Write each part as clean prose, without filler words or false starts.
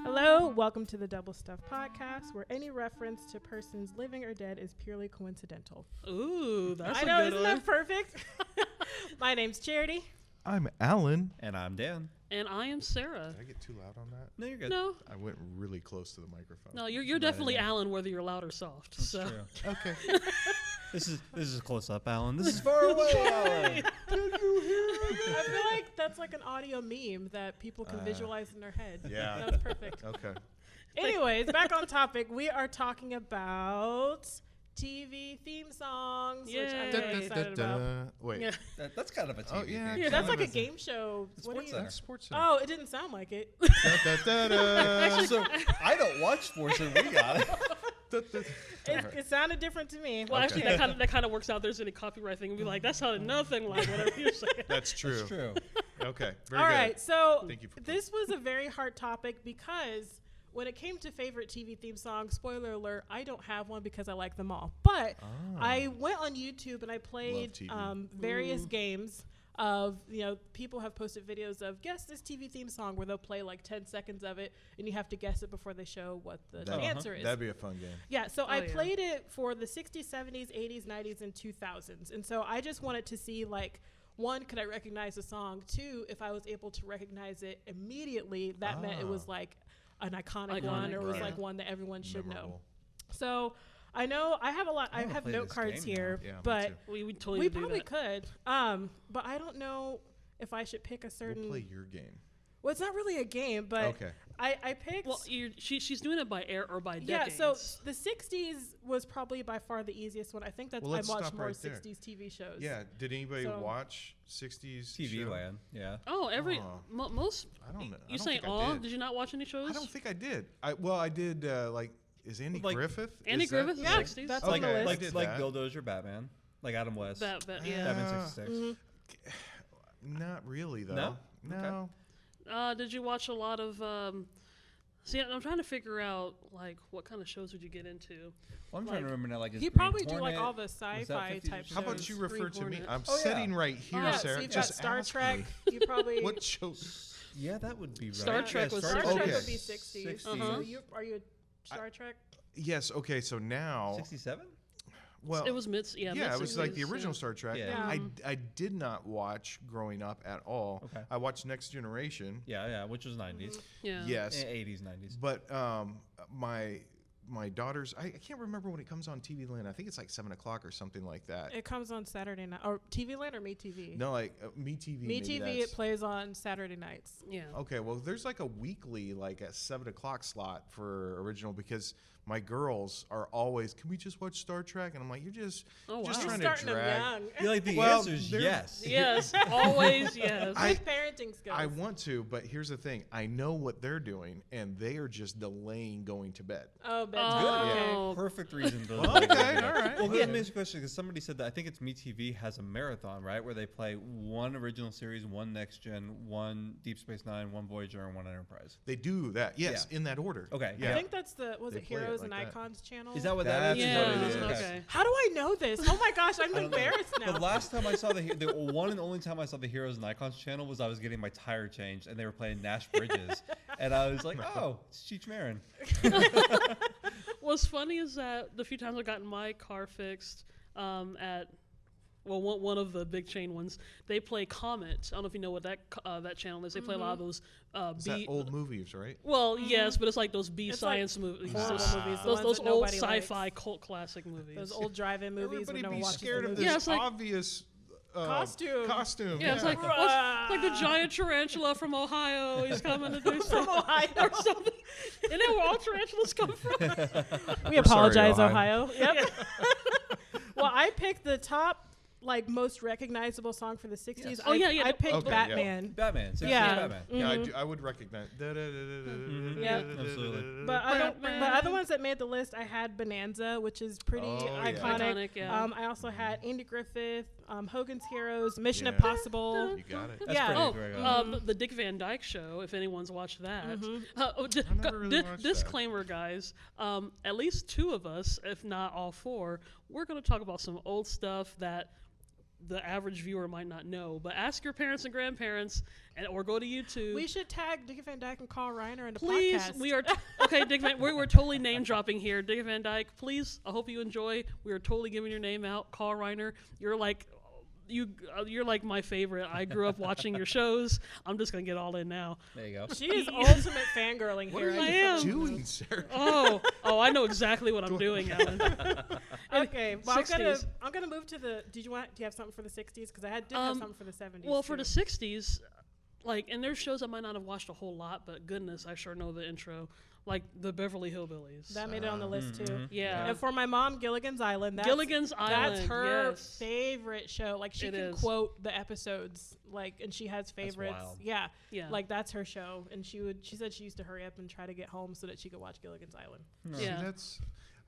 Hello, welcome to the Double Stuff Podcast, where any reference to persons living or dead is purely coincidental. Ooh, that's I a know, good isn't one. that perfect? My name's Charity. I'm Alan. And I'm Dan. And I am Sarah. Did I get too loud on that? No, you're good. No, I went really close to the microphone. no, you're definitely Alan, whether you're loud or soft. That's so. true. Okay. This is close up, Alan. This is far away, Alan. I feel like that's like an audio meme that people can visualize in their head. Yeah. That was perfect. Okay. Anyways, back on topic. We are talking about TV theme songs, which I'm very excited about. Wait. Yeah. That's kind of a TV yeah. thing. Yeah, that's like a It's game show. What do Sports you? Center. That's Sports Center. Oh, it didn't sound like it. So I don't watch sports, and we got it. It sounded different to me. Well, actually, that kind of works out. There's any copyright thing, and be like, that sounded nothing like whatever you're saying. That's true. That's true. Okay. Very All good. right, so Thank you for this was a very hard topic because when it came to favorite TV theme songs, spoiler alert, I don't have one because I like them all. But I went on YouTube and I played TV. various games of, people have posted videos of guess this TV theme song where they'll play like 10 seconds of it and you have to guess it before they show what the answer is. That'd be a fun game. Yeah, so I yeah. played it for the 60s, 70s, 80s, 90s, and 2000s. And so I just wanted to see, like, one, could I recognize the song? Two, if I was able to recognize it immediately, that meant it was like an iconic one or it was like one that everyone should know. Memorable. So I know I have a lot. I wanna have play note this cards game here, now. Yeah, me but too. We totally we do probably that. could. But I don't know if I should pick a certain. We'll play your game. Well, it's not really a game, but Okay. I picked. Well, she's doing it by air or by yeah, decades. so the 60s was probably by far the easiest one. I think that's Well, I let's watched stop more right there. 60s TV shows. Yeah. Did anybody So- watch 60s TV show? land. Yeah. Oh, most. I don't know. You I don't saying think I all? did. Did you not watch any shows? I don't think I did. I did. Is Andy Like- Griffith? Andy Is that- Griffith, Yeah, 60s. that's Okay, on the list. Like did like that. Bill Dozier, Batman, like Adam West, Yeah. Batman 66. Not really though. No? No. Did you watch a lot of? See, I'm trying to figure out like what kind of shows would you get into. Well, I'm trying to remember now. Like, is You Green probably do like Hornet- all the was that sci-fi 50s or type shows. How about you refer Green to me? Hornet. I'm Oh, yeah. sitting right here, Yeah, Sarah. so you've got Just Star ask Trek. me. You probably What show? Yeah, that would be right. Star Trek was Star Okay. Trek would be 60s. 60s. So are you a Star Trek? Yes. Okay. So now, 67. well, It was mid. Yeah, it was like the mid-60s, original yeah. Star Trek. Yeah. I did not watch growing up at all. Okay. I watched Next Generation. Yeah, which was 90s, Yeah. Yes. 80s, 90s. But my daughters, I can't remember when it comes on TV Land. I think it's like 7 o'clock or something like that. It comes on Saturday night. Or TV Land or Me TV? No, like Me TV. Me maybe TV, that's- it plays on Saturday nights. Yeah. Okay, well, there's like a weekly, like at 7 o'clock slot for original because my girls are always, can we just watch Star Trek? And I'm like, you're just Oh, just wow. You're trying starting to them drag. young. You're like the Well, answer is they're- yes. Yes, always yes. I- Good parenting skills. I want to, but here's the thing. I know what they're doing, and they are just delaying going to bed. Oh, bedtime. Oh. Okay. Perfect reason to. Okay, all right. Well, let me ask you a question because somebody said that I think it's MeTV has a marathon, right, where they play one original series, one Next Gen, one Deep Space Nine, one Voyager, and one Enterprise. They do that, yes, Yeah. in that order. Okay, Yeah. I think that's the, was They it play it Heroes like and that. Icons channel? Is that what that That's is? Yeah. what it is. Okay. How do I know this? Oh my gosh, I'm I don't know. embarrassed now. The last time I saw the one and only time I saw the Heroes and Icons channel was I was getting my tire changed and they were playing Nash Bridges, and I was like, oh, it's Cheech Marin. What's funny is that the few times I've gotten my car fixed at one of the big chain ones, they play Comet. I don't know if you know what that channel is. They play a lot of those It's B. that old movies, right? Well, yes, but it's like those B It's science movies. horrible Those, movies, the those, ones those that old nobody sci-fi likes. cult classic movies. Those old drive-in movies where Everybody no one be watches scared the of movie. this Yeah, it's like- obvious Costume. Costume. yeah, it's like what's, like the giant tarantula from Ohio. He's coming to do From something Ohio. or something. Isn't that where all tarantulas come from? We We're apologize, sorry, Ohio. Yep. Well, I picked the top, like, most recognizable song for the 60s. Yes. Oh, yeah, yeah. I picked Okay, yeah. Batman. Batman. 60s Yeah. Batman. Yeah, Mhm. I would recognize. Yeah. Absolutely. But the other ones that made the list, I had Bonanza, which is pretty Oh, yeah. iconic. Iconic, yeah. I also had Andy Griffith. Hogan's Heroes, Mission Yeah. Impossible. You got it. That's Yeah. pretty Oh, great. The Dick Van Dyke Show, if anyone's watched that. I never really watched that. Disclaimer, guys. At least 2 of us, if not all 4, we're going to talk about some old stuff that the average viewer might not know. But ask your parents and grandparents, or go to YouTube. We should tag Dick Van Dyke and Carl Reiner in the Please, podcast. we are okay. Dick Van, we're totally name dropping here. Dick Van Dyke, please. I hope you enjoy. We are totally giving your name out. Carl Reiner, you're like my favorite. I grew up watching your shows. I'm just gonna get all in now. There you go. She is ultimate fangirling What here. are I you am. doing, Sarah? Oh, I know exactly what I'm doing, Alan. Okay, well, 60s. I'm gonna move to the. Do you have something for the 60s? Because did have something for the 70s. Well, for too. the 60s, like, and there's shows I might not have watched a whole lot, but goodness, I sure know the intro. Like the Beverly Hillbillies. That made it on the list too. Yeah. And for my mom, Gilligan's Island. Gilligan's Island. That's her yes. favorite show. Like she It can is. quote the episodes. Like, and she has favorites. wild. Yeah. Yeah. Like that's her show. And she said she used to hurry up and try to get home so that she could watch Gilligan's Island. Yeah. See, that's.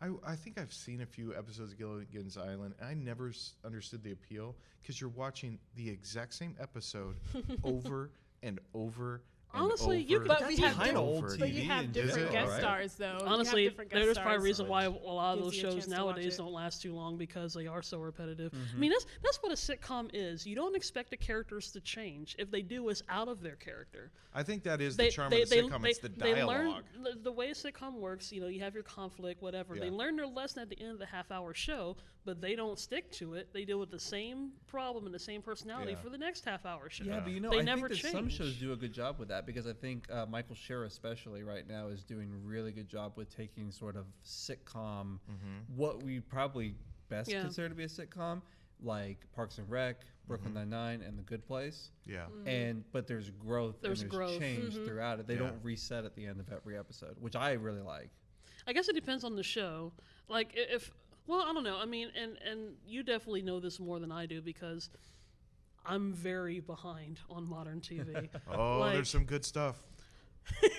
I think I've seen a few episodes of Gilligan's Island. And I never understood the appeal because you're watching the exact same episode over and over. And Honestly, you over could- But we and have kinda over old again. But you TV have in different general, guest right? stars though. You have Honestly, different guest there's probably a stars. reason why a lot of Gives those you a shows chance to watch nowadays it. don't last too long because they are so repetitive. I mean, that's what a sitcom is. You don't expect the characters to change. If they do, it's out of their character. I think that is the charm of the sitcom. It's the they learn dialogue. the way a sitcom works. You know, you have your conflict, whatever. Yeah. They learn their lesson at the end of the half-hour show, but they don't stick to it. They deal with the same problem and the same personality Yeah. for the next half-hour show. Yeah, but you know, they I never think that some shows change. do a good job with that because I think Michael Cera, especially right now, is doing a really good job with taking sort of sitcom, what we probably best Yeah. consider to be a sitcom, like Parks and Rec, Brooklyn Nine-Nine, and The Good Place. Yeah. But there's growth. There's and growth. change throughout it. They Yeah. don't reset at the end of every episode, which I really like. I guess it depends on the show. Like if well, I don't know. I mean, and you definitely know this more than I do because I'm very behind on modern TV. Oh, Like- there's some good stuff.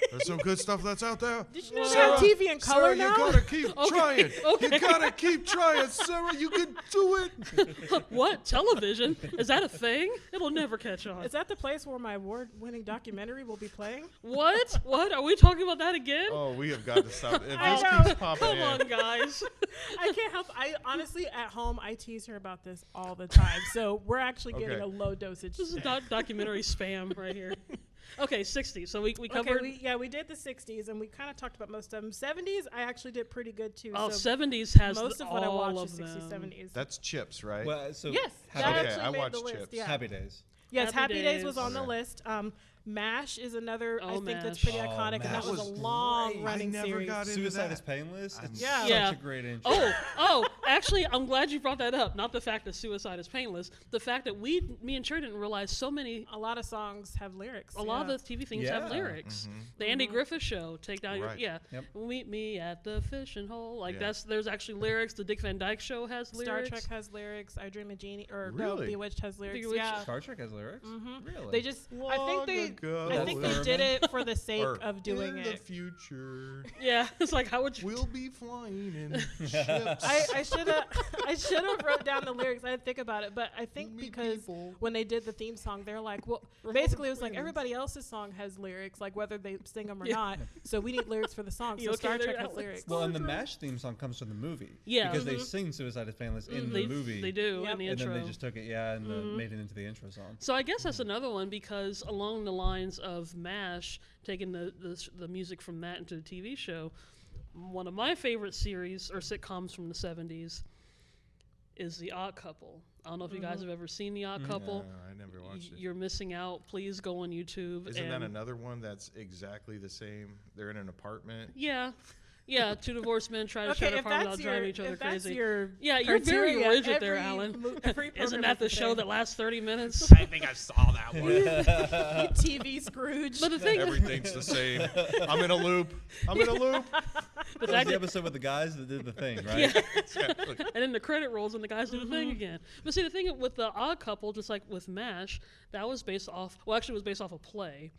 There's some good stuff that's out there. Did you know they Sarah, have TV in color Sarah, now? you gotta keep trying. okay. You gotta keep trying, Sarah. You can do it. What? Television? Is that a thing? It'll never catch on. Is that the place where my award-winning documentary will be playing? What? What? Are we talking about that again? Oh, we have got to stop. If I this know. keeps popping Come in, on, guys. I can't help. I honestly, at home, I tease her about this all the time. So we're actually getting Okay. a low dosage. This is documentary spam right here. Okay, 60. So we Okay, covered. we did the 60s, and we kind of talked about most of them. 70s, I actually did pretty good too. Oh, so 70s has most of all what I watched of is 60s, them. 70s. that's Chips, right? Well, so Yes, that Happy, Okay, actually I made watched the list. Chips. Yeah. Happy Days. Yes, Happy Happy Days was Days. on the Okay. list. MASH is another. I Oh, think that's MASH. pretty Oh, iconic, and that MASH was a was great. long-running I never series. got into Suicide that. is Painless. It's Yeah. such Yeah. a great intro. Oh, actually, I'm glad you brought that up. Not the fact that suicide is painless. The fact that me and Cher didn't realize so many, A lot of songs have lyrics. a lot of the TV things have Yeah. lyrics. The Andy Griffith Show, Take Down Your, Right. yeah. Yep. Meet me at the fishing hole. Like Yeah. there's actually lyrics. The Dick Van Dyke Show has Star lyrics. Trek has lyrics. I Dream of Jeannie, or no, Really? Bewitched has lyrics. Bewitched- Yeah, Star Trek has lyrics. Really? they just. I think they. Long I ago. think That's they did it for the sake Or of doing in the it. future, Yeah, it's like how would you? we'll be flying in ships. I should have wrote down the lyrics. I didn't think about it, but I think Meet because people. when they did the theme song, they're like, well, We're basically it holding was like hands. everybody else's song has lyrics, like whether they sing them or Yeah. not. So we need lyrics for the song. You So okay Star there, Trek has Alex? lyrics. Well, and the MASH theme song comes from the movie. Yeah. Because they sing Suicide is Painless in they, the movie. They do Yep. in the And intro. then they just took it, and made it into the intro song. So I guess that's another one because along the lines of MASH, taking the music from that into the TV show, one of my favorite series or sitcoms from the 70s is The Odd Couple. I don't know if you guys have ever seen The Odd Couple. No, I never watched it. You're missing out. Please go on YouTube. Isn't that and another one that's exactly the same? They're in an apartment. Yeah. Yeah, two divorced men try to share Okay, a if apartment that's without your, driving each other if that's crazy. your Yeah, you're very criteria, rigid there, every Alan. every Isn't program that the is show the that lasts 30 minutes? I think I saw that one. same. TV Scrooge. But the thing, Everything's the same. I'm in a loop. I'm in a loop. the That was fact the that episode with the guys that did the thing, right? Yeah. Exactly. And then the credit rolls and the guys do the thing again. But see, the thing with The Odd Couple, just like with MASH, that was based off, well, actually it was based off a play.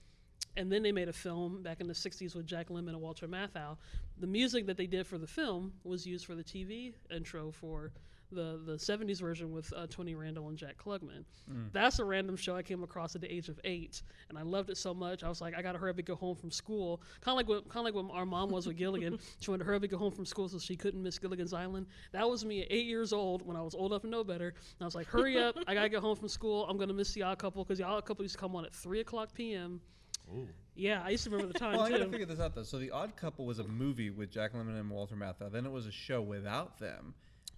And then they made a film back in the 60s with Jack Lemmon and Walter Matthau. The music that they did for the film was used for the TV intro for the 70s version with Tony Randall and Jack Klugman. That's a random show I came across at the age of 8, and I loved it so much. I was like, I gotta hurry up and go home from school. Kind of like when our mom was with Gilligan. She wanted to hurry up and go home from school so she couldn't miss Gilligan's Island. That was me at 8 years old when I was old enough to know better. And I was like, hurry up! I gotta get home from school. I'm gonna miss The Odd Couple because The Odd Couple used to come on at 3:00 p.m. Ooh. Yeah, I used to remember the time Well, I gotta too. figure this out though. So The Odd Couple was a movie with Jack Lemmon and Walter Matthau. Then it was a show without them,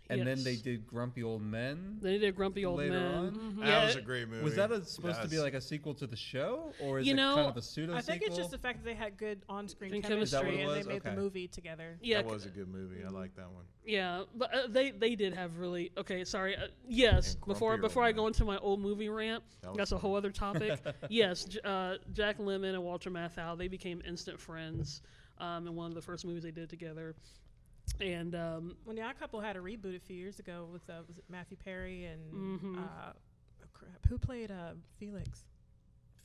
and then they Yes. did Grumpy Old Men. They did Grumpy Old Later Men. on? That was a great movie. Was that supposed to be like a sequel to the show, or is You it know, kind of a pseudo sequel? I think it's just the fact that they had good on-screen And chemistry, chemistry. Is that what it and was? they made the Okay. movie together. Yeah, That was a good movie. I like that one. yeah, but they did have really sorry. Yes, And before Grumpy I Old go Men. into my old movie rant, That was that's a fun. whole other topic. Yes, Jack Lemmon and Walter Matthau, they became instant friends in one of the first movies they did together. And When The Odd Couple had a reboot a few years ago with was it Matthew Perry and oh crap, who played Felix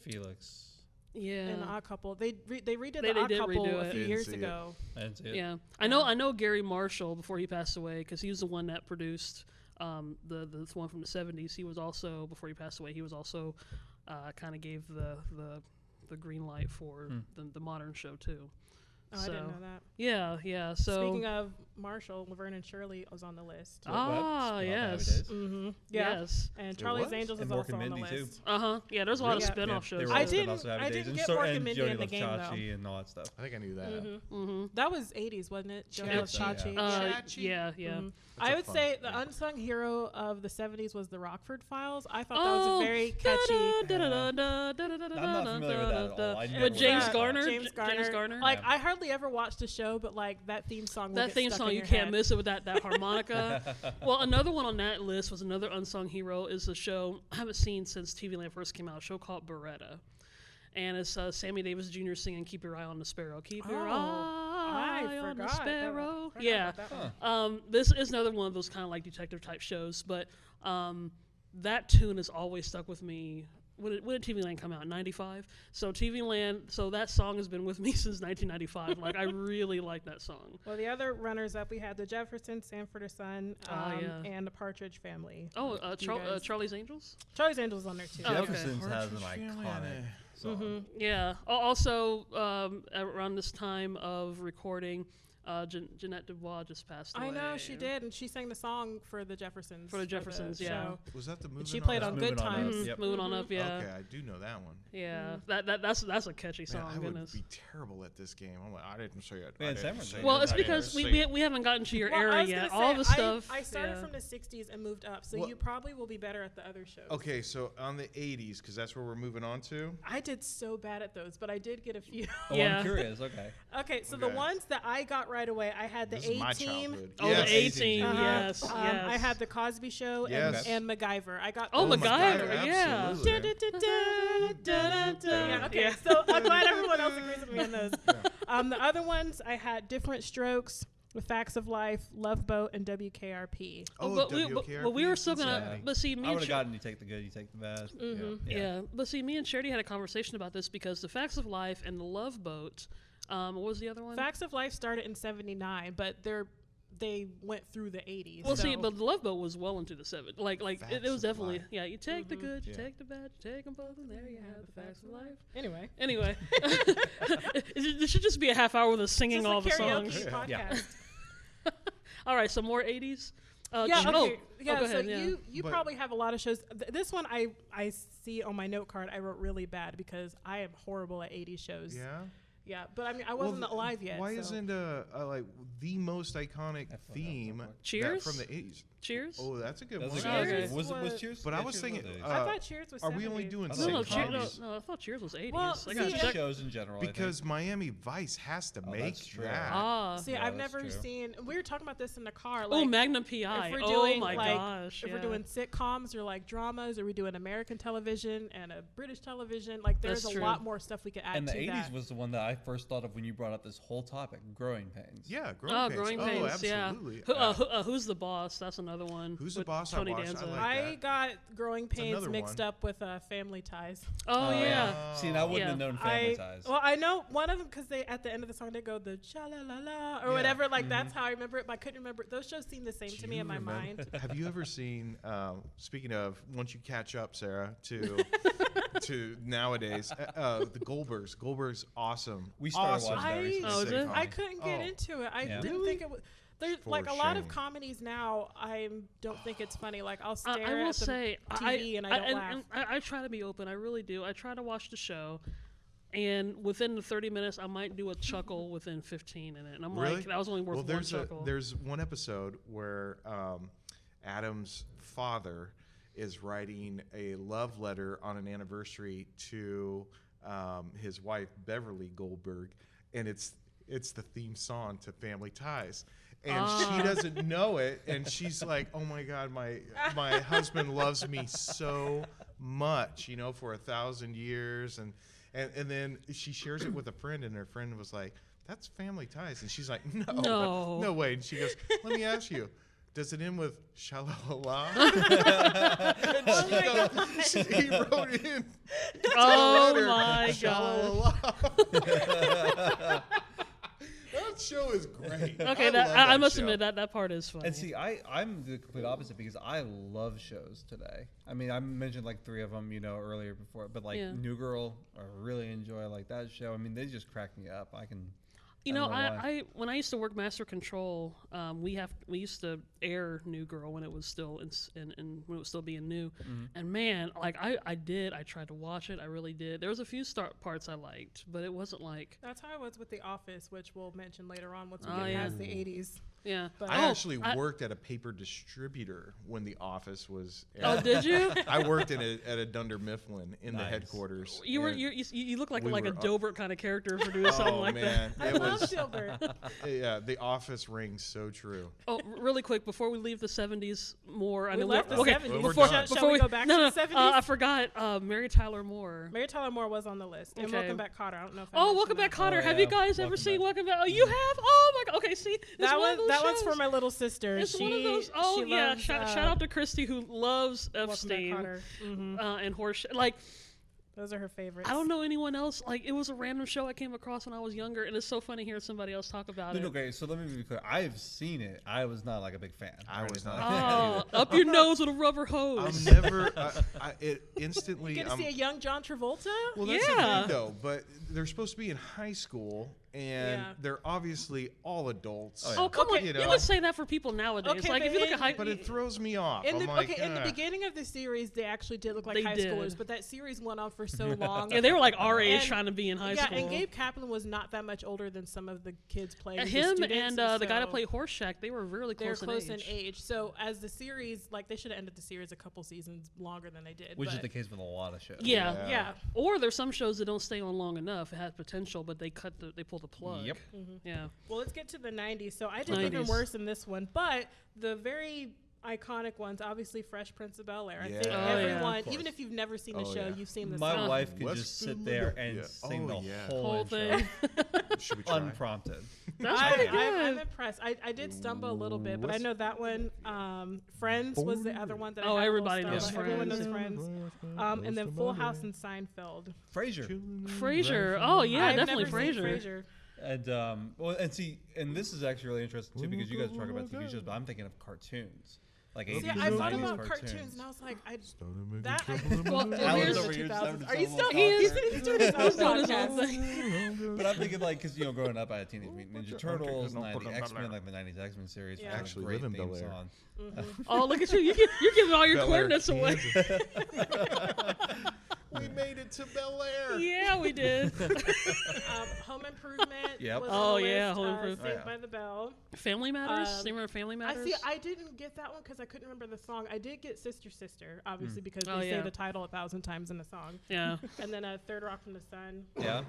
Felix. yeah, in The Odd Couple? They redid They The Odd did Couple redo a it. few Didn't years see it. ago. I didn't see it. yeah. I know Gary Marshall before he passed away because he was the one that produced the one from the 70s. He was also before he passed away. He was also kind of gave the green light for the modern show too. Oh, I didn't know that. Yeah. So Speaking of Marshall, Laverne and Shirley was on the list. Ah, What? yes. Nowadays? Mm-hmm. Yeah. Yes. And It Charlie's was? Angels And is Mork also and on the Mindy, too. list. Yeah, there's a lot of Really? spin-off They shows. were I all too. didn't- spin-offs of I Happy Days. didn't And get so- Mork and and Mindy Jody in the Loves game, though. Chachi and all that stuff. I think I knew that. Mm-hmm. That was 80s, wasn't it? Johnny Yeah. Loves Chachi. Chachi? Yeah. Mhm. That's I a would fun say name. the unsung hero of the 70s was the Rockford Files. I thought that was a very catchy. I'm not familiar with that at all. I never With James Yeah, Garner. James Garner. Like, I hardly ever watched the show, but like that theme song. Will That get theme stuck song, in you your can't head. miss it with that harmonica. Well, another one on that list was another unsung hero is a show I haven't seen since TV Land first came out, a show called Beretta. And it's Sammy Davis Jr. singing "Keep Your Eye on the Sparrow." Keep your Oh, eye I on the forgot sparrow. that. Yeah. Forgot about that one. This is another one of those kind of like detective type shows, but that tune has always stuck with me. When did TV Land come out? 95. So TV Land. So that song has been with me since 1995. Like I really like that song. Well, the other runners-up, we had the Jeffersons, Sanford and Son, yeah. and the Partridge Family. Oh, You guys- Charlie's Angels. Charlie's Angels on there too. Oh, okay. Jefferson's has an Partridge Family, iconic song. Yeah. Also, around this time of recording, Jeanette Dubois just passed away. I know she did, and she sang the song for the Jeffersons. For the Jeffersons, yeah. show. Was that the movie? And she played on Moving Good on Up. Times. Yep. Moving on up, yeah. Okay, I do know that one. Yeah, that's a catchy Man, song. I would Goodness. be terrible at this game. I'm like, I didn't say it. Man, I didn't Sam say was it. Well, it's I didn't because say it. we haven't gotten to your Well, I era was yet. gonna All say, the stuff. I started yeah. from the 60s and moved up, so Well- you probably will be better at the other shows. Okay, so on the 80s, because that's where we're moving on to. I did so bad at those, but I did get a few. Oh, Yeah. I'm curious. Okay. Okay, so the Okay. ones that I got right away, I had the This is my A-Team. childhood. Oh, Yes. the A-Team, Uh-huh. yes, yes. I had the Cosby Show Yes. and MacGyver. I got Oh, those. MacGyver, yeah. absolutely. Yeah, okay, Yeah. so I'm glad everyone else agrees with me on those. The other ones, I had Different Strokes, The Facts of Life, Love Boat, and WKRP. Oh, but WKRP, we were still gonna. Cincinnati. But see, me I and would have Sher- gotten you take the good, you take the bad. yeah. But see, me and Charity had a conversation about this because The Facts of Life and The Love Boat. What was the other one? Facts of Life started in '79, but they went through the '80s. Well, so. see, but The Love Boat was well into the 70s. Like it Facts was of definitely, Life. yeah, you take the good, you Yeah. take the bad, you take them both, and there you have the facts of life. Anyway, Anyway, this should just be a half hour with us singing just all a the karaoke songs. podcast. Yeah. All right, some more 80s. Yeah, oh, okay. Yeah, go so ahead, yeah. you But- probably have a lot of shows. This one I see on my note card. I wrote really bad because I am horrible at 80s shows. Yeah. Yeah, but I mean I wasn't alive yet. Why so. isn't like the most iconic theme that Cheers? from the 80s? Cheers? Oh, that's a good That one. was Oh, a good okay. one. Was Was- Cheers? But I Yeah, was Cheers thinking, was 80s. I thought Cheers was. are we only 70s. doing I no, thought no, it was comedies. no, I thought Cheers was 80s. Well, I gotta see, check. shows in general. because Miami Vice has to Oh, make that's true. that. Ah. See, Yeah, I've that's never true. seen. We were talking about this in the car. Oh, Like, Magnum PI. if we're Oh doing my like gosh. if yeah. we're doing sitcoms or like dramas, or we doing American television and a British television, like there's That's a true. lot more stuff we could add And the to 80s that. was the one that I first thought of when you brought up this whole topic, growing pains. Yeah, growing Oh, pains. Growing Oh, Pains, yeah. absolutely. Who's the boss? That's another another one. Who's the with Boss I Tony watched? I Danza. like I that. got Growing Pains another mixed one. up with Family Ties. Oh, yeah. See, and I wouldn't Yeah. have known Family Ties. Well, I know one of them because they at the end of the song they go the cha la la la or Yeah. whatever. Like that's how I remember it. But I couldn't remember. Those shows seem the same Do to me you in my remember- mind. Have you ever seen? Speaking of, once you catch up, Sarah, to to nowadays, the Goldbergs. Goldbergs, awesome. We started awesome. watching that recently. Oh, is it? I couldn't get into it. I Yeah. didn't think it was. There's For like a lot of shame. comedies now. I don't think it's funny. Like I'll I stare will at the say, TV and I don't laugh. I try to be open. I really do. I try to watch the show, and within the 30 minutes, I might do a chuckle within 15 in it. And I'm Really? like, that was only worth Well, one chuckle. there's one episode where Adam's father is writing a love letter on an anniversary to his wife Beverly Goldberg, and it's the theme song to Family Ties. And she doesn't know it, and she's like, "Oh my God, my husband loves me so much, for 1,000 years." And then she shares it with a friend, and her friend was like, "That's Family Ties," and she's like, No. no way." And she goes, "Let me ask you, does it end with sha-la-la-la?" He wrote in. Oh letter, my God. "Sha-la-la-la." That show is great. Okay, I love I must show. admit that part is funny. And see, I'm the complete opposite because I love shows today. I mean, I mentioned like 3 of them, earlier before, but like Yeah. New Girl, I really enjoy like that show. I mean, they just crack me up. I can. You I know, don't know why. I when I used to work Master Control, we used to air New Girl when it was still in when it was still being new, and man, like I tried to watch it, I really did. There was a few parts I liked, but it wasn't like That's how I was with The Office, which we'll mention later on once we Oh, get yeah. past the 80s. yeah. But I actually worked at a paper distributor when The Office was. Oh, did you? I worked at a Dunder Mifflin in the Nice. headquarters. You were and- you look like we a were Dobert kind of character for doing something Oh like that. man, I it love was. Silver. Yeah, The Office rings so true. Oh, really quick before we leave the 70s more. I We know left the okay, 70s. We're before, done. Shall before we go back no, to no, the 70s? I forgot Mary Tyler Moore. Mary Tyler Moore was on the list. And Okay. Welcome Back, Kotter. I don't know if I Oh, mentioned Welcome Back, that. Cotter. Oh, Have yeah. you guys ever Welcome seen Back. Welcome Back? Oh, you have? Oh my God. Okay, see, it's That one of those that one's shows. for my little sister. It's she, one of those. Oh she yeah, loves, shout out to Christy who loves Welcome Back, Epstein Kotter. Mhm. and horse. Like Those are her favorites. I don't know anyone else. Like it was a random show I came across when I was younger, and it's so funny hearing somebody else talk about No, it. no, okay, so let me be clear. I've seen it. I was not like a big fan. I was Or not. anything like Oh, up your nose with a rubber hose. I'm never. It instantly. You get to see a young John Travolta? Well, that's the Yeah. thing, though. But they're supposed to be in high school, and Yeah. they're obviously all adults. Oh, yeah. Oh come Okay, on! you You know. would say that for people nowadays. Okay, like if but you look at high, But it throws me off. In I'm the, like, in the beginning of the series, they actually did look like They high did. schoolers, but that series went on for so long. yeah, they were like our age And- trying to be in high school. and Gabe Kaplan was not that much older than some of the kids playing. the Him students, and the guy that so played Horseshack, they were really they're close, close in age. So as the series, like they should have ended the series a couple seasons longer than they did. Which is but the case with a lot of shows. Yeah. Yeah. yeah. Or there's some shows that don't stay on long enough. It has potential, but they pull the plug. Yep. Yeah. Well, let's get to the 90s. So I did even 90s. worse in this one, but the very iconic ones, obviously Fresh Prince of Bel-Air. I think Yeah. Oh, yeah. everyone, Of even course. if you've never seen the Oh, show, yeah. you've seen the My song. wife could West just sit there and Yeah. sing Oh, the yeah. whole, Whole intro thing. Should we try? unprompted. That's I'm pretty good. impressed. I did stumble a little bit, but I What's- know that one. Friends was the other one that I Oh, had a little everybody knows stumble. Everyone knows Friends. Friends. And then Full House and Seinfeld. Frasier. Frasier. Oh yeah, I've definitely never seen Frasier. And well, and see, and this is actually really interesting too because you guys are talking about TV shows, but I'm thinking of cartoons, like 80s See, and I 90s thought about cartoons. cartoons, and I was like, Well, Well, Alan's here's over the here 2000s. sounding Are you so still? awkward. He's doing his own He's doing his own podcast. thing. But I'm thinking like because growing up I had Teenage Mutant Ninja Turtles, and I had the X-Men, like the 90s X-Men series. Yeah. which had a Actually great live in theme Bel Air. song. Oh, look at you! You're giving all your Bel Air, coordinates away. We made it to Bel Air. Yeah, we did. Home Improvement. Yep. Was Oh, on the yeah, list, Home Improvement. Saved Oh, yeah. by the Bell. Family Matters. Um, You remember Family Matters? I see. I didn't get that one because I couldn't remember the song. I did get Sister Sister, obviously, because Oh, they yeah. say the title 1,000 times in the song. Yeah. And then Third Rock from the Sun. Yeah.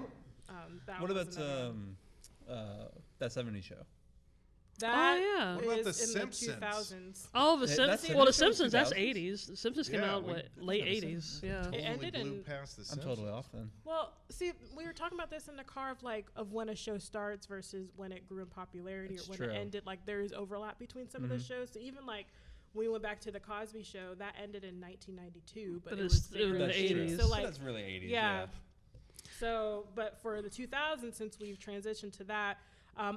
That What was about another one. that 70s show? That yeah. What about is The in Simpsons? the 2000s. Oh, the That's Simpsons. in Well, the the Simpsons. That's 2000s. 80s. The Simpsons came Yeah, out we- late Yeah, the 80s. Yeah. Totally ended blew in- past the I'm Simpsons. totally off then. Well, see, we were talking about this in the car of when a show starts versus when it grew in popularity It's or when true. it ended. Like there is overlap between some of those shows. So even like when we went back to the Cosby Show, that ended in 1992, but it it's was in the there. 80s. So like, that's really 80s. yeah. So, but for the 2000s, since we've transitioned to that,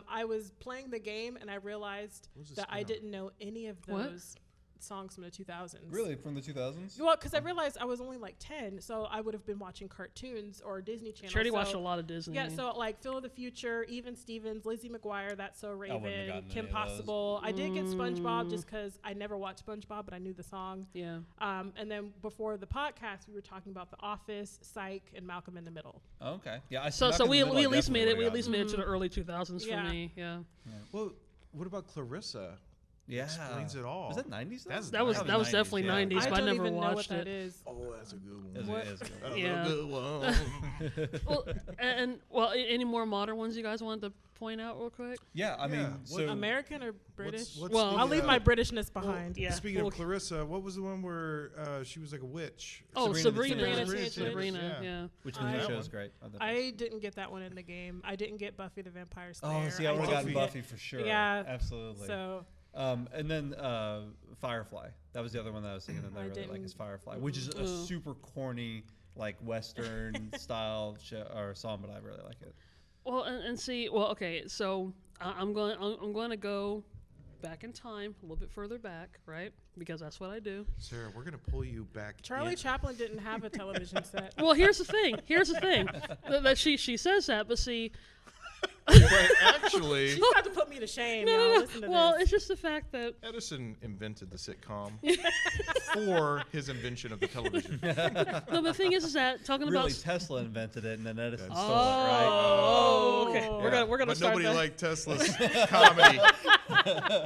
I was playing the game and I realized that I didn't know any of those songs from the 2000s. Really, from the 2000s? Well, because I realized I was only like 10, so I would have been watching cartoons or Disney Channel. Charity watched a lot of Disney. Yeah, so like Phil of the Future, Even Stevens, Lizzie McGuire, That's So wouldn't have Raven, gotten Kim any of those. Possible. I did get SpongeBob just because I never watched SpongeBob, but I knew the song. Yeah. And then before the podcast, we were talking about The Office, Psych, and Malcolm in the Middle. Oh, okay. Yeah. So we at least made it. We at least made it to the early 2000s Yeah. for me. Yeah. Well, what about Clarissa? Yeah. Explains it all. Was that 90s? Though? That was 90s, definitely yeah. 90s, I but I don't never even know what watched that it. is. Oh, that's a good one. What? It is good. That's Yeah. a good one. Well, any more modern ones you guys wanted to point out real quick? Yeah, I mean, Yeah. so American or British? Well, I'll leave my Britishness behind. Yeah. Speaking Well, of Clarissa, what was the one where she was like a witch? Oh, Sabrina Sabrina. the Teenage Witch. Sabrina, yeah. which I- new show is great. I didn't get that one in the game. I didn't get Buffy the Vampire Slayer. Oh, see, I would have gotten didn't Buffy for sure. Yeah. Absolutely. So And then Firefly. That was the other one that I was thinking that I really like is Firefly, which is a super corny, like Western style show or song, but I really like it. Well, and see, well, okay, so I'm going to go back in time a little bit further back, right? Because that's what I do. Sarah, we're gonna pull you back. Charlie in. Chaplin didn't have a television set. Well, here's the thing. That she says that, but see, But actually, She's about to put me to shame. y'all. no. Listen to Well, this. it's just the fact that Edison invented the sitcom for his invention of the television. no, the thing is that talking Really, about Tesla invented it, and then Edison That's- stole it, right? oh, okay, Yeah. we're gonna But start nobody that. liked Tesla's comedy.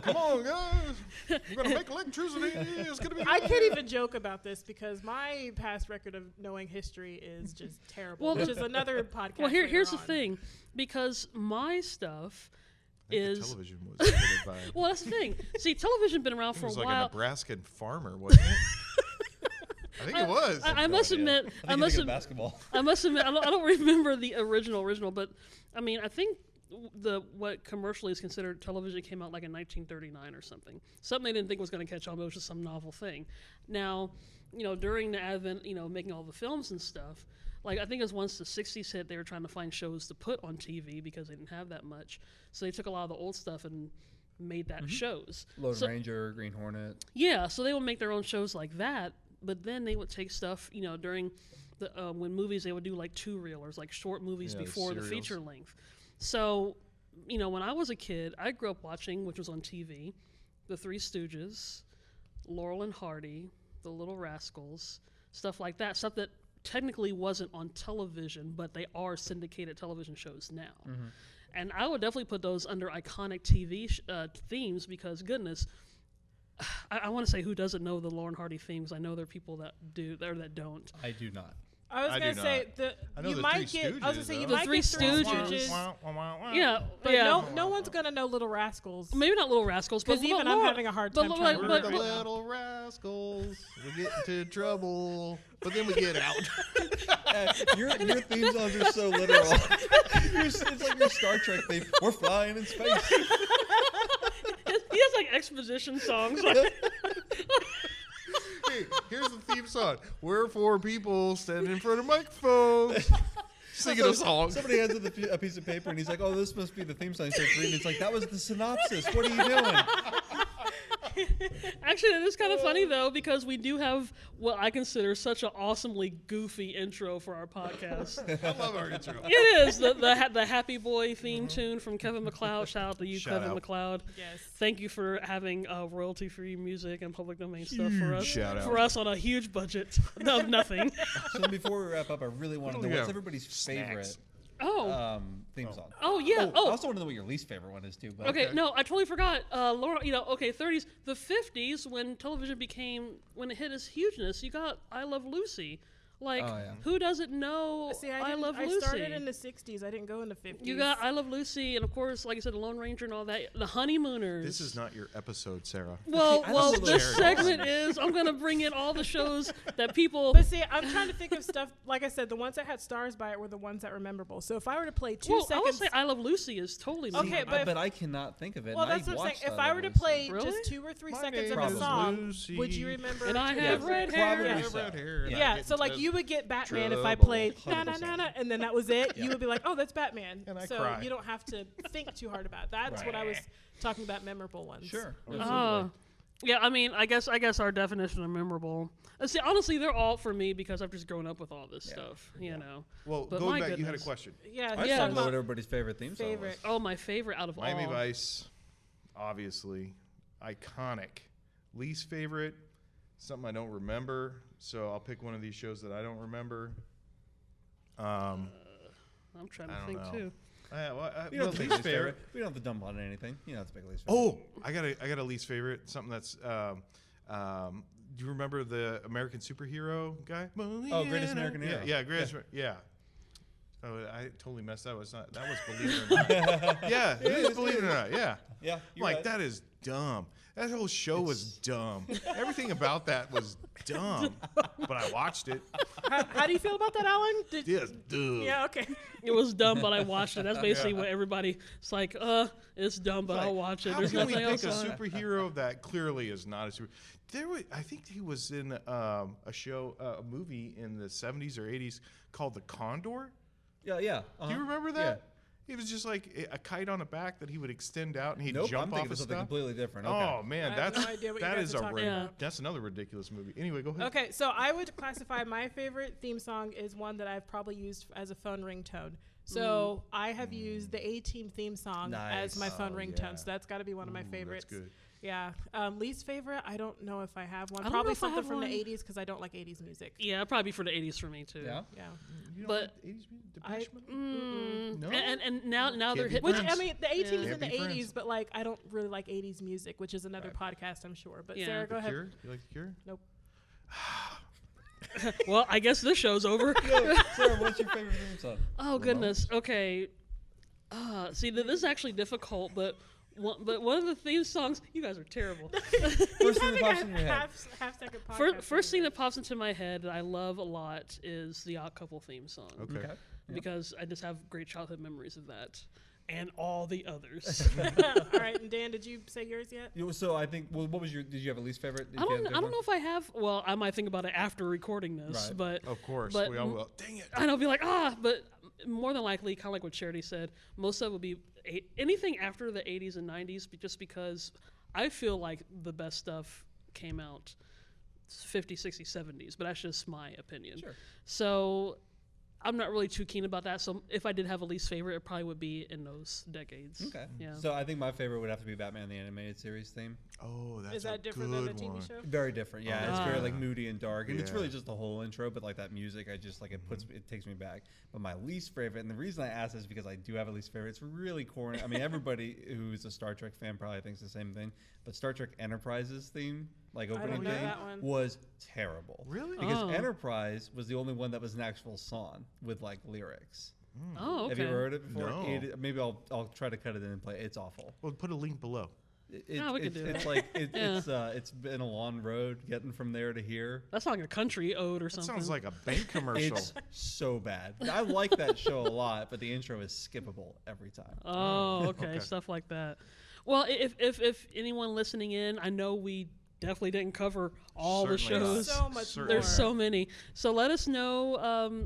Come on, guys, we're gonna make electricity. It's gonna be. I can't even joke about this because my past record of knowing history is just terrible. Well, which is another podcast. Well, later here's the on. thing, because my stuff I think the is television was invented by. well, that's the thing. See, television been around It for a was like a while. Nebraskan farmer, wasn't it? I think it was. I must No idea. admit, I think you think of basketball. I must admit, I don't remember the original, but I mean, I think what commercially is considered television came out like in 1939 or something. Something they didn't think was going to catch on, but it was just some novel thing. Now, during the advent, making all the films and stuff, like I think it was once the 60s hit, they were trying to find shows to put on TV because they didn't have that much. So they took a lot of the old stuff and made that shows. Lone So- Ranger, Green Hornet. Yeah, so they would make their own shows like that, but then they would take stuff, during the when movies they would do like 2-reelers, like short movies Yeah, the before the serials. feature length. So, when I was a kid, I grew up watching, which was on TV, The Three Stooges, Laurel and Hardy, The Little Rascals, stuff like that. Stuff that technically wasn't on television, but they are syndicated television shows now. And I would definitely put those under iconic TV themes because, goodness, I want to say who doesn't know the Laurel and Hardy themes. I know there are people that do or that don't. I do not. I was I gonna do say I know you the might Three get. I was gonna Stooges, say you though. The might Three get Three Stooges. Stooges, Yeah, but yeah. no one's gonna know Little Rascals. Maybe not Little Rascals, but Because even I'm Laurel- having a hard but time like- trying to We're but- the remember. little rascals. We get into trouble, but then we get out. Your theme songs are so literal. It's like your Star Trek theme. We're flying in space. He has like exposition songs. Hey, here's the theme song. We're four people standing in front of microphones, singing a song. Somebody hands him a piece of paper and he's like, "Oh, this must be the theme song." He starts reading. It's like that was the synopsis. What are you doing? Actually, it is kind of funny though because we do have what I consider such an awesomely goofy intro for our podcast. I love our intro. It is the Happy Boy theme tune from Kevin MacLeod. Shout out to you, Shout Kevin out. MacLeod. Yes. Thank you for having royalty-free music and public domain stuff for us. shout out. For us on a huge budget of nothing. So before we wrap up, I really want to know Yeah. what's everybody's favorite Snacks. theme song. Oh yeah. I also want to know what your least favorite one is too. But Okay, no, I totally forgot. Laura, 30s, the 50s, when television when it hit its hugeness, you got I Love Lucy Like, Oh, yeah. who doesn't know See, I Love I Lucy? started in the 60s. I didn't go in the 50s. You got I Love Lucy, and of course, like I said, The Lone Ranger and all that. The Honeymooners. This is not your episode, Sarah. Well, I well, love this Cherry segment Blossom. is I'm gonna bring in all the shows that people. But see, I'm trying to think of stuff. Like I said, the ones that had stars by it were the ones that were memorable. So if I were to play 2 well, I would seconds, say I Love Lucy is totally. Okay, memorable. but if- but I cannot think of it. well, and that's I what I'm saying. watched If that I on were to Lucy. play Really? just 2 or 3 My seconds of name a is song, Lucy. would you remember? And I two have or red three- hair. Probably Yeah. so. Red hair. Yeah, so like you would get Batman if I trouble. played na na 100%. na na, and then that was it. You would be like, oh, that's Batman. And I so cry. you don't have to think too hard about it. That's what I was talking about, memorable ones. Sure. Yeah, I mean, I guess our definition of memorable. And see, honestly, they're all for me because I've just grown up with all this stuff. You know. Well, But going my back, you had a goodness. question. Yeah, I he's Yeah. just talking want to know what about everybody's favorite theme song favorite. Oh, my favorite out of Miami all. Vice, obviously, iconic. Least favorite, something I don't remember. So I'll pick one of these shows that I don't remember. I'm trying to I don't think know. too. We don't well, have to pick least least favorite. favorite. We don't have to dump on anything. You don't have to pick a least favorite. Oh, I got a least favorite. Something that's. Do you remember the American superhero guy? Oh, Greatest American Yeah, Hero. yeah, Greatest. Yeah. Oh, I totally messed that. Was not. That was Believe It or Not. Yeah, it is Believe It or Not. Yeah. Yeah, I'm you're like right. that is dumb. That whole show was dumb. Everything about that was dumb. But I watched it. How do you feel about that, Alan? Yes, duh. Yeah, okay. It was dumb, but I watched it. That's basically what everybody. It's like, it's dumb, but Like, I'll watch it. How There's can we nothing pick else a on it. superhero that clearly is not a super? I think he was in a show, a movie in the 70s or 80s called The Condor. Yeah, yeah. Do you remember that? He was just like a kite on a back that he would extend out and he'd Nope, I'm jump thinking off of of something stuff. completely different. Okay. Oh man, I have that's no idea what you that guys is are a talking about. that's another ridiculous movie. Anyway, go ahead. Okay, so I would classify my favorite theme song is one that I've probably used as a phone ringtone. So I have used the A-Team theme song as my Nice. phone Oh, ringtone. yeah. So that's got to be one of my favorites. That's good. Yeah. Least favorite, I don't know if I have one. I don't Probably know if I something have from one. the 80s because I don't like 80s music. Yeah, it'd probably be for the 80s for me too. Yeah. Yeah. You don't But like 80s music? I- Depeche Mode? No? And now Can't they're be hitting. Which, friends. I mean, the A-Team is Can't in the be friends. 80s, but like I don't really like 80s music, which is another podcast, I'm sure. But Yeah. Sarah, go The ahead. Cure? You like The Cure? Nope. Well, I guess this show's over. Sarah, what's your favorite theme song? Oh goodness. Okay. See, this is actually difficult, but one of the theme songs. You guys are terrible. First thing that pops in your head. half second podcast. First thing that pops into my head that I love a lot is the Odd Couple theme song. Okay. Okay. Because I just have great childhood memories of that, and all the others. All right, and Dan, did you say yours yet? So I think. Well, what was your? Did you have a least favorite? Did I you have a don't different know if I have. Well, I might think about it after recording this, Right. but Of course. But We all will. Dang it. and I'll be like, but more than likely, kind of like what Charity said, most of it will be anything after the 80s and 90s, just because I feel like the best stuff came out 50s, 60s, 70s, but that's just my opinion. Sure. So I'm not really too keen about that. So if I did have a least favorite, it probably would be in those decades. Okay. Yeah. So I think my favorite would have to be Batman the Animated Series theme. Oh, that's Is that a different good than the TV one. show? Very different. Yeah, it's very like moody and dark, and it's Yeah. really just the whole intro. But like that music, I just like it puts it takes me back. But my least favorite, and the reason I asked is because I do have a least favorite. It's really corny. I mean, everybody who's a Star Trek fan probably thinks the same thing. But Star Trek Enterprise's theme, like don't opening know theme, that one. was terrible. Really? Because Oh. Enterprise was the only one that was an actual song with like lyrics. Oh, okay. Have you ever heard it before? No. Maybe I'll try to cut it in and play it. It's awful. Well, put a link below. No, we can do it's that. like Yeah. it's been a long road getting from there to here. That's like a country ode or That something. sounds like a bank commercial. It's so bad. I like that show a lot, but the intro is skippable every time. Oh, okay, Okay. stuff like that. Well, if anyone listening in, I know we definitely didn't cover all the Certainly not. shows. So much Certainly. more. There's so many. So let us know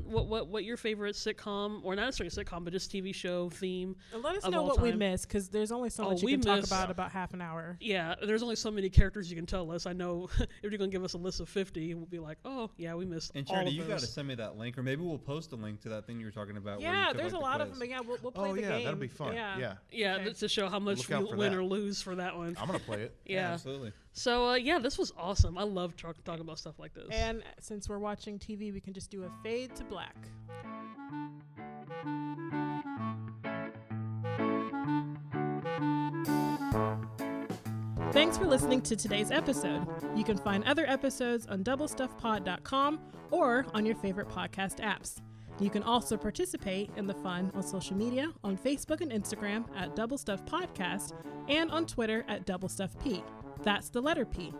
what your favorite sitcom, or not necessarily sitcom, but just TV show theme. And let us of know all what we time. missed, because there's only so Oh, much you we can talk missed- about half an hour. Yeah, there's only so many characters you can tell us. I know if you're gonna give us a list of 50, we'll be like, oh yeah, we missed And all Charity, of you got to those. send me that link, or maybe we'll post a link to that thing you were talking about. where you Yeah, took, there's like, a the lot of quiz. them. But yeah, we'll play Oh the yeah, game. that'll be fun. Yeah. Yeah, Okay. to show how much Look we out for win that. or lose for that one. I'm gonna play it. Yeah. Absolutely. So yeah, this was awesome. I love talking about stuff like this. And since we're watching TV, we can just do a fade to black. Thanks for listening to today's episode. You can find other episodes on doublestuffpod.com or on your favorite podcast apps. You can also participate in the fun on social media on Facebook and Instagram at Double Stuff Podcast and on Twitter at Double Stuff P. That's the letter P.